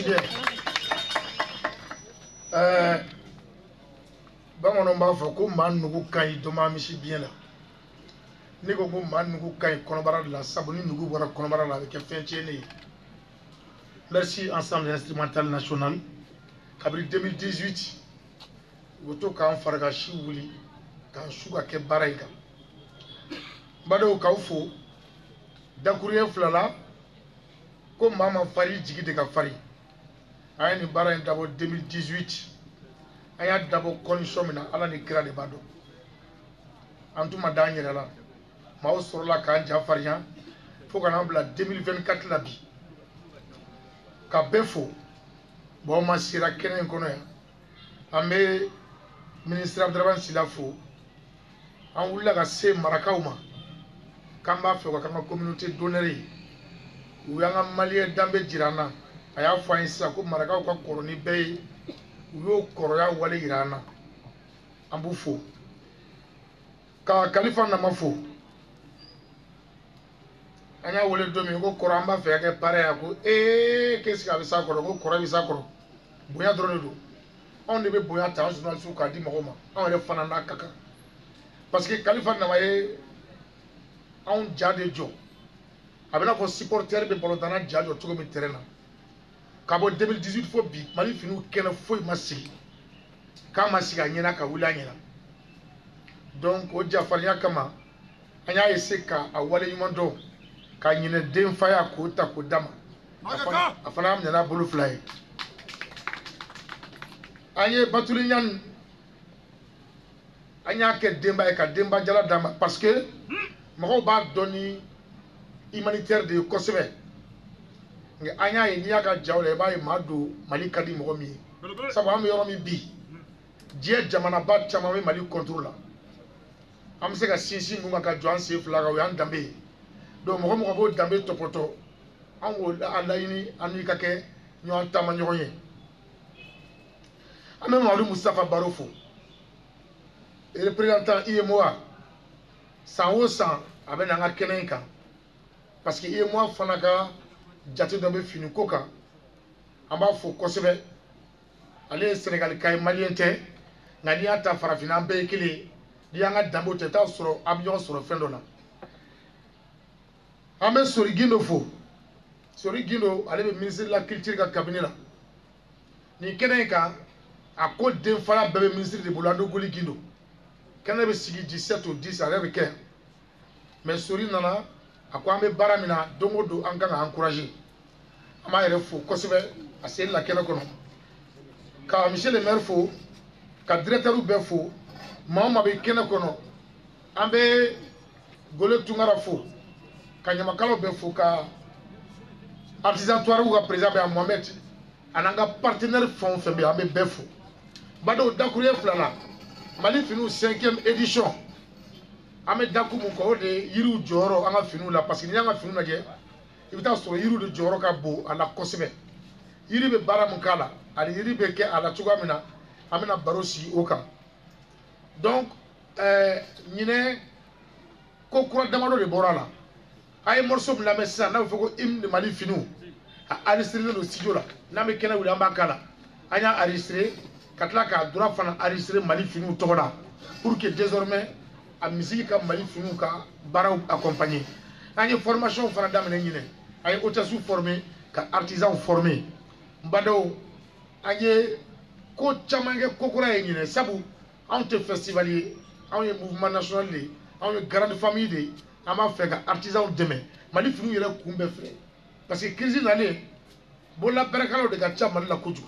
Merci bien. Bangono m'a fait ko man nugu kai doma mishi bien là. Ni ko man nugu kai konobara la sabuni nugu wara konobara la avec fin tiene. Merci ensemble instrumental national. Kabri 2018. Woto kan farga shi wuli kan shuga ke baraika. Bado ka ufo dakuriye flala ko mama fari jigi de ka fari. Ayani bara d'abord 2018. Aya d'abord condition mina ala ni kira de bado. Antuma danyere la. Ma o soro la kan jafarian. Faut qu'on embla 2024 la bi. Ka befo bon ma sira kenen kono ya. Ambe ministre Abdraman Silafo. An wula ka se marakawma. Kamba fe ko kan communauté d'honneur. Ou yanga malien dambe jirana. Aya fo insa ko marakaw ka koroni be uyo koroya wale irana ambufo ka khalifa na mafo anya wole domi ko koramba fe ke pare ya ko qu'est-ce que ça ko koro bisa ko boya drone do on ne be boya ta journal su ka di magoma on le fana na kaka parce que khalifa na waye on jade jo abena ko supporter be bolodana jajo to ko mi terrain Kabo 2018 fo bi mali finu kena foi masi kama siga nyina ka wula nyina donc o jafaria kama anya eseka awale yumondo ka nyina den faya ko ta ko dama afana am nyana bulu fly anye batuli nyan anya ke demba e ka demba jala dama parce que mako ba doni humanitaire de Kosovo anya ye niya ka jawle ba ye madu mali kadi mo mi sabu am yoro mi bi je jamana ba chama mali contrôle am se ka sinsi mu ka joan se flaga we an dambe do mo bo dambe topoto an wo ala yini anu ka ke nyo antama nyo ye am Mamadou Moustapha Barofo et représentant IMOA sans au sang abena nga kenenka parce que IMOA fanaka jate dɔ bɛ fini ko kan an b'a fɔ kosɛbɛ ale ye Sénégal ka ye malien tɛ nka n'i y'a ta farafina an bɛɛ ye kelen ye n'i y'an ka danbew tɛ t'a sɔrɔ a bɛ ɲɔgɔn sɔrɔ fɛn dɔ la an bɛ Sori Gindo fo Sori Gindo ale bɛ ministre de la culture ka cabinet la nin kɛnɛ in kan a ko denfaya bɛɛ bɛ ministre de bolo Ando Goli Gindo kɛnɛ bɛ sigi 17 au 10 ale bɛ kɛ mais Sori nana a ko an bɛ baara min na don o don an kan ka encourager an b'a yɛrɛ fo kosɛbɛ a sen la kɛnɛ kɔnɔ ka monsieur le maire fo ka directeur bɛɛ fo maa o maa bɛ kɛnɛ kɔnɔ an bɛ Gole Tunkara fo ka ɲamakalaw bɛɛ fo ka artisan tuareg ka président bɛ yan Mohamed a n'an ka partenaire fɛn o fɛn bɛ yen an bɛ bɛɛ fo bado dakuriye fila la Mali finiw 5e édition an bɛ daku mun kɔ o de ye yiriw jɔyɔrɔ an ka finiw la parce que n'i y'an ka finiw lajɛ i bɛ taa sɔrɔ yiriw de jɔyɔrɔ ka bon a la kosɛbɛ yiri bɛ baara mun k'a la ani yiri bɛ kɛ a la cogoya min na an bɛna baro sigi o kan donc ɲinɛ ko kura damadɔ de bɔra a la a ye morceau min lamɛn sisan n'a bɛ fɔ ko hymne de Mali finiw a enregistré don studio la n'an bɛ kɛnɛ wuli an b'a k'a la an y'a enregistré ka tila k'a droit fana enregistré Mali finiw tɔgɔ la pour que désormais a musique ka Mali finiw ka baaraw accompagner an ye formation fana daminɛ ɲinɛ an ye hôtesse formé ka artisan formé n badenw an ye ko caman kɛ ko kura ye ɲinɛ sabu anw tɛ festival ye anw ye mouvement national de ye anw ye grande famille de ye an b'a fɛ ka artisanw dɛmɛ Mali finiw yɛrɛ kun bɛɛ filɛ parce que crise nalen bolola baarakɛlaw de ka ca Mali la kojugu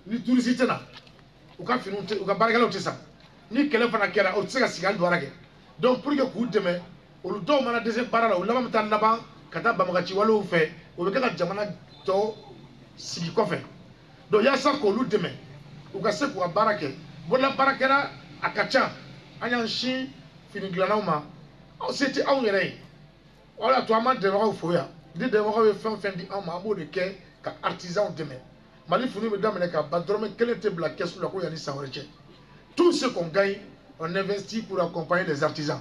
ni touriste tɛ na u ka finiw tɛ u ka baarakɛlaw tɛ san ni kɛlɛ fana kɛra o tɛ se ka sigi hali baara kɛ donc pour que k'u dɛmɛ olu dɔw mana dɛsɛ baara la u laban bɛ taa laban ka taa banbagaci walew fɛ o bɛ kɛ ka jamana tɔ sigi kɔfɛ donc yaasa k'olu dɛmɛ u ka se k'u ka baara kɛ bolola baarakɛla a ka ca an y'an sin fini dilannaw ma se tɛ anw yɛrɛ ye o de y'a to an b'an dɛmɛbagaw fo yan ni dɛmɛbagaw ye fɛn o fɛn di anw ma an b'o de kɛ ka artisanw dɛmɛ Mali fini bɛ daminɛ ka ban dɔrɔmɛ kelen tɛ bila kɛsu la ko yanni san wɛrɛ cɛ tout ce qu'on gagne on investit pour accompagner les artisans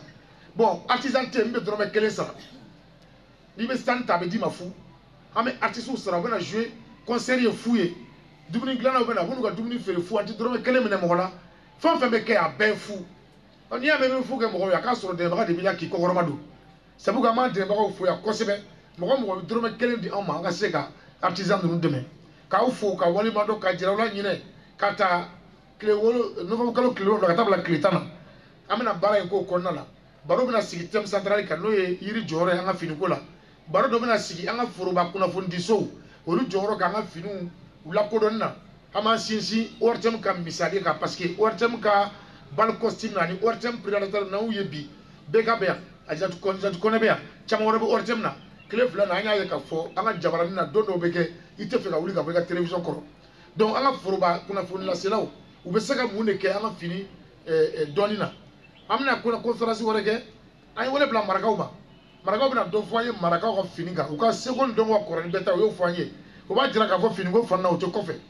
bon artisan tɛ n bɛ dɔrɔmɛ kelen sara n'i bɛ stand ta a bɛ d'i ma fu an bɛ artistes sara u bɛ na jouer concert ye fouye dumuni glana ou bena ka dumuni fere fou anti drome kele mene mola fon fe be ke a ben fou on y a même fou ke mo ya ka soro de ba de bila ki ko goromado sabu ka ma de ba ko fou ya kosebe mo drome kele di on ma nga se ka artisan de nous demain ka fou ka wali mado ka jira wala nyine kata kle wolo no fa kalo kle wolo ka tabla kle tana amena bara ko konna la baro bena sigi tem central ka no ye yiri jore anga fini ko la baro do bena sigi anga foroba kuna fondi so olu joro ka anga finu ula kodonna ama sinsi ortem ka misali ka parce que ortem ka bal costume nani ortem prédateur na uye bi beka be ajatu kone be chama woro ortem na kle fla na anya ye ka fo anga jabarani na dondo beke ite fe ka wuli ka be ka television koro donc anga foroba kuna fondi la selaw ube saka munde ke anga fini donina amna kuna conférence wala ke ay wala bla marakaw ba marakaw bina do foye marakaw ka fini ka u ka seconde dongo ko ren beta yo foye o ba jira ka fo fini go fanna o to kofe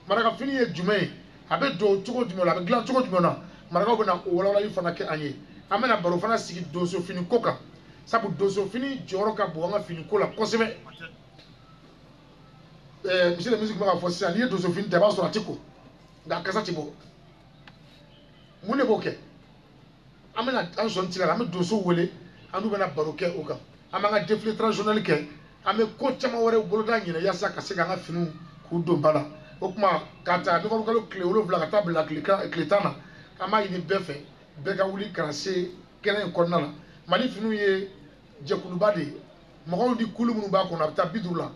maraka fini ye jume abe do tugo jume la be glan tugo jume na marakaw bina o wala yi fana ke anye amena baro fana sigi doso fini koka sabu doso fini joro ka bo nga fini ko la kosebe monsieur le musique ma fo si ali doso fini deba so atiko da kasa tibo mune boke amena anson tira am doso wele anu bena baroke oka amanga défilé traditionnel ke ame ko chama wore boloda nyina yasa kasega nga finu ku do bala okuma kata no ko kalo cléolo vla kata bla clétana ama yini befe beka wuli krasé kenen konnala mali finu ye jekulu bade mo di kulu munu ba ko na ta bidula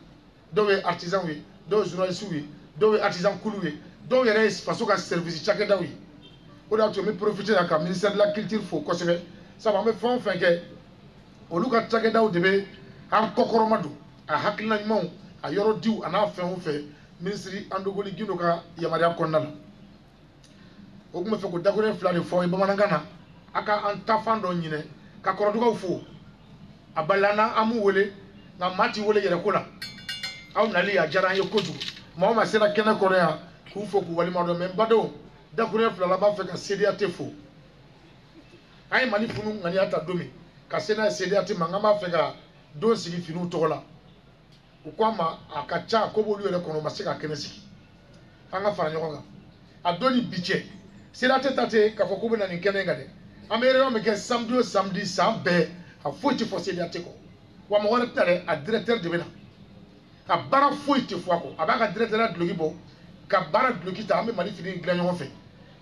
dowe artisan wi do journaliste wi dowe artisan kulu wi do yere faso ka service chake dawi o da to me profiter ka ministère de la culture fo ko sebe ça va me fon fin ke olu ka chake daw debe an kokoromadu a hakilina ɲumanw a yɔrɔ diw a n'a fɛn o fɛ minisiri andogoli gindo ka yamaruya kɔnɔna la o tun bɛ fɛ ko dakuruɲɛ fila de fɔ ye bamanankan na a ka an tafan dɔ ɲinɛ ka kɔrɔdugaw fo a balila an m'u wele nka maa t'i wele yɛrɛ ko la aw nali a diyara an ye kojugu maa o maa sera kɛnɛ kɔnɔ yan k'u fo k'u waleɲumandɔn mɛ n badenw dakuruɲɛ fila la b'a fɛ ka CDAT fo an ye Mali funu ŋaniya ta don min ka se n'a ye CDAT ma n k'an b'a fɛ ka don sigi finiw tɔgɔ la u ko an ma a ka ca ko b'olu yɛrɛ kɔnɔ u ma se ka kɛnɛ sigi an ka fara ɲɔgɔn kan a don ni bi cɛ CDAT ta tɛ k'a fɔ k'u bɛ na nin kɛnɛ in kan dɛ an bɛ réunion min kɛ samedi o samedi san bɛɛ a foyi tɛ fɔ CDAT kɔ wa mɔgɔ wɛrɛ tɛ na dɛ a directeur de bɛ na a baara foyi tɛ fɔ a kɔ a b'a ka directeur ya duloki bɔ ka baara duloki ta an bɛ Mali fini dilan ɲɔgɔn fɛ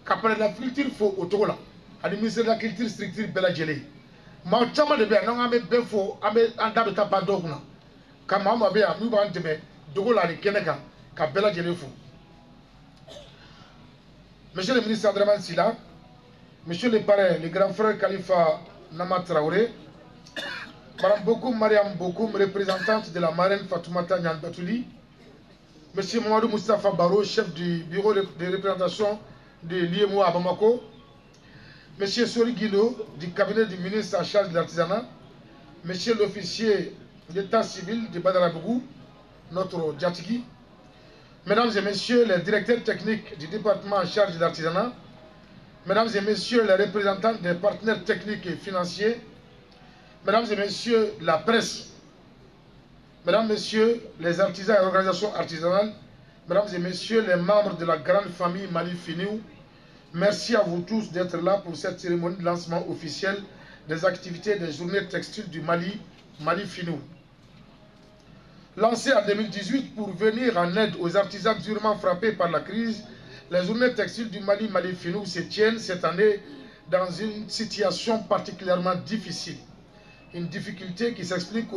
ka palais de la culture fo o cogo la ani ministère de la culture structure bɛɛ lajɛlen maa caman de bɛ yan n'an k'an bɛ bɛɛ fo an da bɛ taa ban dɔw kunna ka maa maa bɛ yan n'u b'an dɛmɛ dogo la ani kɛnɛ kan ka bɛɛ lajɛlen fo monsieur le ministre Abdramane Sila monsieur le parrain le grand frère Khalifa Nama Traoré madame Bokoum Mariam Bokoum représentante de la marraine Fatoumata Niane Batouli monsieur Mamadou Moustapha Baro chef du bureau de représentation de l'IMO à Bamako monsieur Sori Guindo du cabinet du ministre en charge de l'artisanat, monsieur l'officier d'état civil de Badarabougou, notre Djatigi, mesdames et messieurs les directeurs techniques du département en charge de l'artisanat, mesdames et messieurs les représentants des partenaires techniques et financiers, mesdames et messieurs la presse, mesdames, messieurs les artisans et organisations artisanales, mesdames et messieurs les membres de la grande famille Mali Finiou, merci à vous tous d'être là pour cette cérémonie de lancement officiel des activités des journées textiles du Mali, Mali Finiou. Lancées en 2018 pour venir en aide aux artisans durement frappés par la crise, les journées textiles du Mali, Mali Finiou se tiennent cette année dans une situation particulièrement difficile. Une difficulté qui s'explique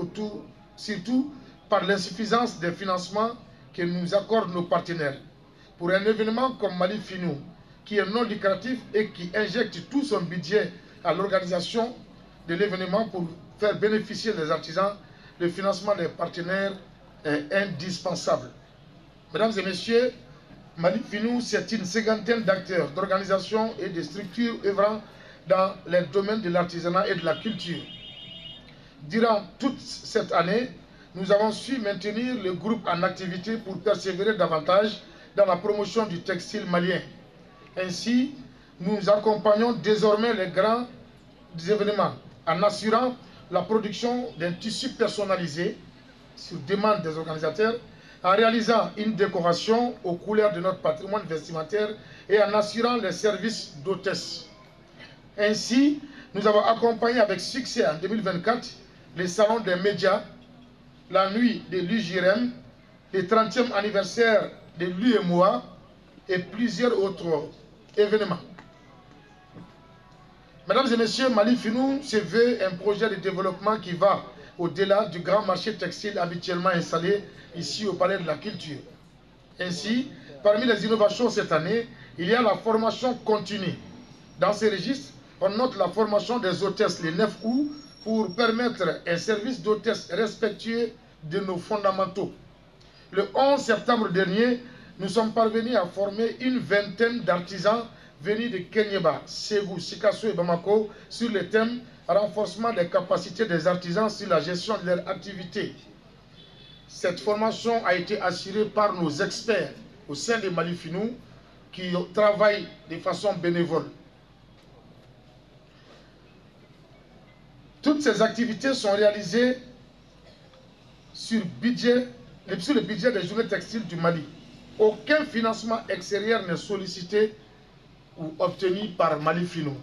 surtout par l'insuffisance des financements que nous accordent nos partenaires. Pour un événement comme Mali Finiou, qui est non lucratif et qui injecte tout son budget à l'organisation de l'événement pour faire bénéficier les artisans, le financement des partenaires est indispensable. Mesdames et messieurs, Mali Finiou, c'est une cinquantaine d'acteurs, d'organisations et de structures œuvrant dans les domaines de l'artisanat et de la culture. Durant toute cette année, nous avons su maintenir le groupe en activité pour persévérer davantage dans la promotion du textile malien. Ainsi, nous accompagnons désormais les grands événements en assurant la production d'un tissu personnalisé sur demande des organisateurs, en réalisant une décoration aux couleurs de notre patrimoine vestimentaire et en assurant les services d'hôtesse. Ainsi, nous avons accompagné avec succès en 2024 les salons des médias, la nuit de l'UJRM, le 30e anniversaire de l'UMOA et plusieurs autres événements. Mesdames et messieurs, Mali Finou se veut un projet de développement qui va au-delà du grand marché textile habituellement installé ici au Palais de la Culture. Ainsi, parmi les innovations cette année, il y a la formation continue. Dans ces registres, on note la formation des hôtesses le 9 août pour permettre un service d'hôtesse respectueux de nos fondamentaux. Le 11 septembre dernier, nous sommes parvenus à former une vingtaine d'artisans venus de Kenyeba, Ségou, Sikasso et Bamako sur le thème renforcement des capacités des artisans sur la gestion de leur activité. Cette formation a été assurée par nos experts au sein de Mali Finou qui travaillent de façon bénévole. Toutes ces activités sont réalisées sur le budget des journées textiles du Mali. Aucun financement extérieur n'est sollicité ou obtenu par Mali Finou.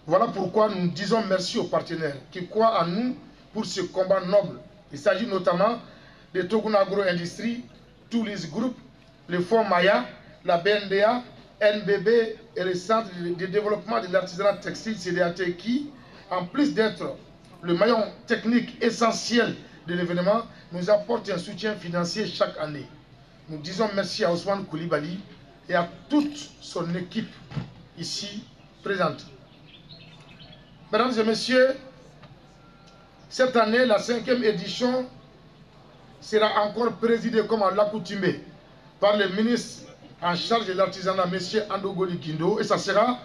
Voilà pourquoi nous disons merci aux partenaires qui croient en nous pour ce combat noble. Il s'agit notamment de Togoun Agro Industrie, Toulis Group, le Fonds Maya, la BNDA, NBB et le Centre de développement de l'artisanat textile CDAT qui, en plus d'être le maillon technique essentiel de l'événement, nous apporte un soutien financier chaque année. Nous disons merci à Ousmane Koulibaly et à toute son équipe ici présente. Mesdames et messieurs, cette année, la 5e édition sera encore présidée comme à l'accoutumée par le ministre en charge de l'artisanat, M. Andogoli Kindo, et ça sera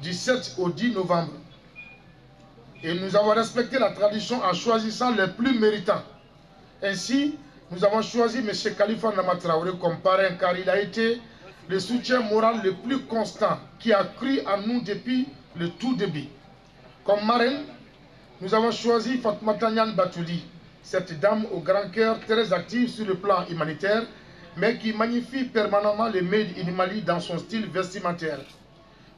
du 7 au 10 novembre. Et nous avons respecté la tradition en choisissant les plus méritants. Ainsi, nous avons choisi M. Khalifa Namatraoré comme parrain car il a été le soutien moral le plus constant qui a cru en nous depuis le tout début. Comme marraine, nous avons choisi Fatmata Nyan Batouli, cette dame au grand cœur très active sur le plan humanitaire, mais qui magnifie permanemment le Made in Mali dans son style vestimentaire.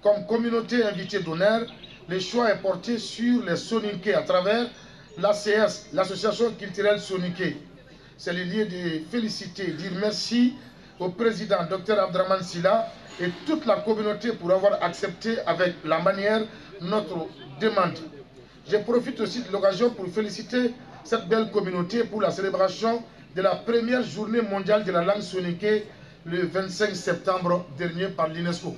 Comme communauté invitée d'honneur, le choix est porté sur les Soninké à travers l'ACS, l'association culturelle Soninké. C'est le lieu de féliciter, dire merci au président Dr Abdraman Silla et toute la communauté pour avoir accepté avec la manière notre demande. Je profite aussi de l'occasion pour féliciter cette belle communauté pour la célébration de la première journée mondiale de la langue soninké le 25 septembre dernier par l'UNESCO.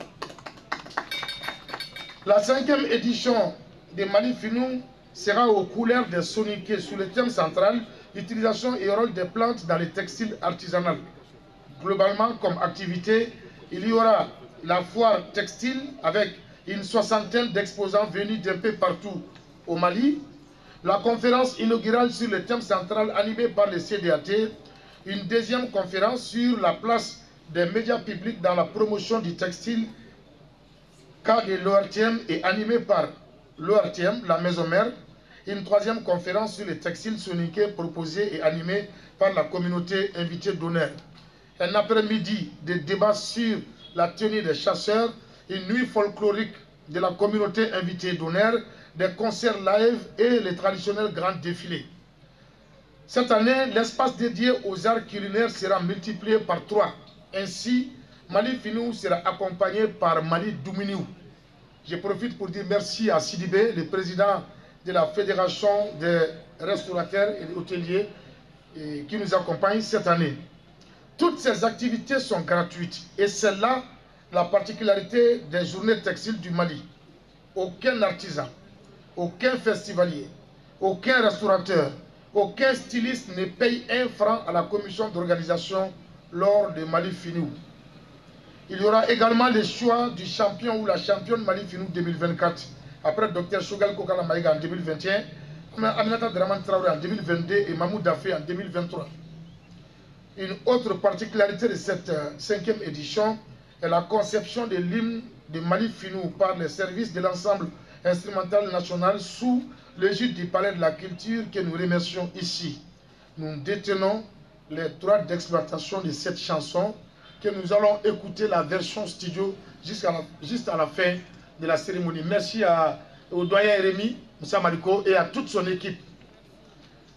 La 5e édition de Mali Finou sera aux couleurs des soninké sous le thème central l'utilisation et rôle des plantes dans les textiles artisanales. Globalement, comme activité, il y aura la foire textile avec une soixantaine d'exposants venus d'un peu partout au Mali, la conférence inaugurale sur le thème central animée par le CDAT, une deuxième conférence sur la place des médias publics dans la promotion du textile, cas de l'ORTM et animée par l'ORTM, la maison mère, une troisième conférence sur le textile soninké proposée et animée par la communauté invitée d'honneur. Un après-midi de débats sur la tenue des chasseurs, une nuit folklorique de la communauté invitée d'honneur, des concerts live et les traditionnels grands défilés. Cette année, l'espace dédié aux arts culinaires sera multiplié par 3. Ainsi, Mali Finou sera accompagné par Mali Douminiou. Je profite pour dire merci à Sidibé, le président de la Fédération des restaurateurs et hôteliers qui nous accompagne cette année. Toutes ces activités sont gratuites et c'est là la particularité des journées textiles du Mali. Aucun artisan, aucun festivalier, aucun restaurateur, aucun styliste ne paye 1 franc à la commission d'organisation lors de Mali Finou. Il y aura également le choix du champion ou la championne Mali Finou 2024. Après Dr Chogal Kokala Maïga en 2021, Aminata Draman Traoré en 2022 et Mahmoud Dafé en 2023. Une autre particularité de cette 5e édition est la conception de l'hymne de Mali Finou par les services de l'ensemble instrumental national sous l'égide du Palais de la Culture que nous remercions ici. Nous détenons les droits d'exploitation de cette chanson, que nous allons écouter la version studio juste à la fin de la cérémonie. Merci au doyen Rémi Moussa Maliko et à toute son équipe.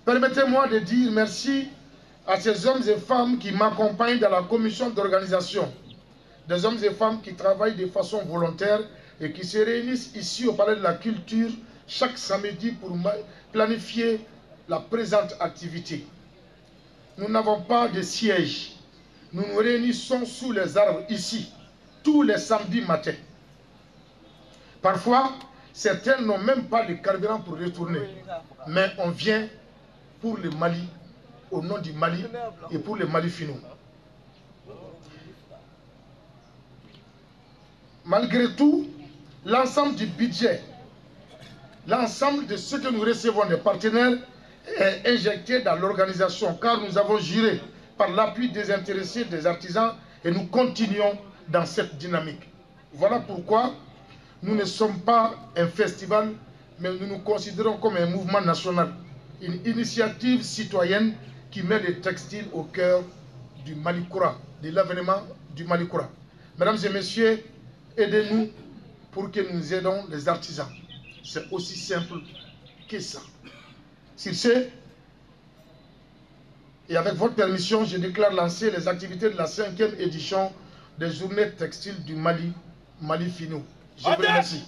Permettez-moi de dire merci à ces hommes et femmes qui m'accompagnent dans la commission d'organisation. Des hommes et femmes qui travaillent de façon volontaire et qui se réunissent ici au Palais de la Culture chaque samedi pour planifier la présente activité. Nous n'avons pas de siège. Nous nous réunissons sous les arbres ici, tous les samedis matins. Parfois, certains n'ont même pas de carburant pour retourner. Mais on vient pour le Mali, au nom du Mali et pour les Mali finaux. Malgré tout, l'ensemble du budget, l'ensemble de ce que nous recevons des partenaires est injecté dans l'organisation, car nous avons juré par l'appui des intéressés, des artisans, et nous continuons dans cette dynamique. Voilà pourquoi nous ne sommes pas un festival, mais nous nous considérons comme un mouvement national, une initiative citoyenne qui met le textile au cœur du Malikoura, de l'avènement du Malikoura. Mesdames et messieurs, aidez-nous pour que nous aidons les artisans. C'est aussi simple que ça. Sur ce, et avec votre permission, je déclare lancer les activités de la 5e édition des Journées textiles du Mali, Mali Finaux. Je vous remercie.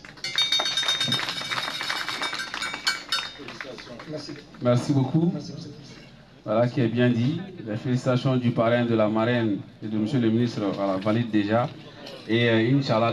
Merci beaucoup. Voilà qui est bien dit. Les félicitations du parrain, de la marraine et de monsieur le ministre valident déjà. Et Inch'Allah.